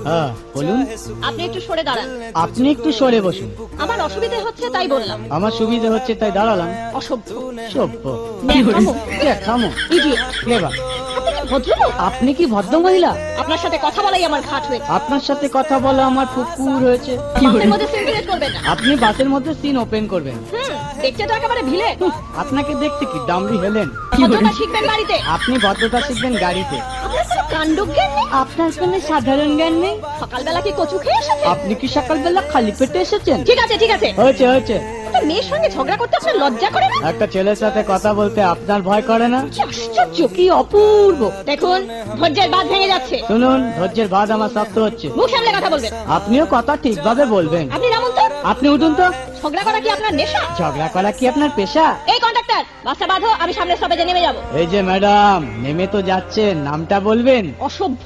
হ্যাঁ বলুন। আপনি একটু সরে দাঁড়ান। আপনি একটু সরে বসুন। আমার অসুবিধা হচ্ছে তাই বললাম। আমার সুবিধা হচ্ছে তাই দাঁড়ালাম। অসভ্য, সভ্য। ন্যাকামো, থামো। ইডিয়েট। ক্লেভার। আপনি কি ভদ্রলোক? আপনি কি ভদ্র মহিলা? আপনার সাথে কথা বলাই আমার ঘাট হয়েছে। আপনার সাথে কথা বলা আমার পুকুর হয়েছে। বাসের মধ্যে সিন ক্রিয়েট করবেন না। আপনি বাসের মধ্যে সিন ওপেন করবেন। দেখতে তো একেবারে ভিলে। আপনাকে দেখতে কি ডামরি হেলেন? ভদ্রতা শিখবেন বাড়িতে। আপনি ভদ্রতা শিখবেন গাড়িতে। আপনার কোনো কাণ্ডজ্ঞান নেই। আপনার কোনো সাধারণ জ্ঞান নেই। সকালবেলা কি কচু খেয়ে এসেছেন? আপনি কি সকালবেলা খালি পেটে এসেছেন? ঠিক আছে ঠিক আছে। হয়েছে হয়েছে। একটা মেয়ের সঙ্গে ঝগড়া করতে আপনার লজ্জা করে না? একটা ছেলের সাথে কথা বলতে আপনার ভয় করে না? কি আশ্চর্য, কি অপূর্ব। দেখুন ধৈর্যের বাঁধ ভেঙে যাচ্ছে। শুনুন, ধৈর্যের বাদ আমার শক্ত হচ্ছে। মুখ সামলে কথা বলবেন। আপনিও কথা ঠিকভাবে বলবেন। আপনি নামুন তো। আপনি উঠুন তো। ঝগড়া করা কি আপনার নেশা? ঝগড়া করা কি আপনার পেশা? এই কন্ডাক্টর, বাসটা বাঁধো, আমি সামনের স্টপেজে নেমে যাব। এই যে ম্যাডাম, নেমে তো যাচ্ছেন, নামটা বলবেন? অসভ্য।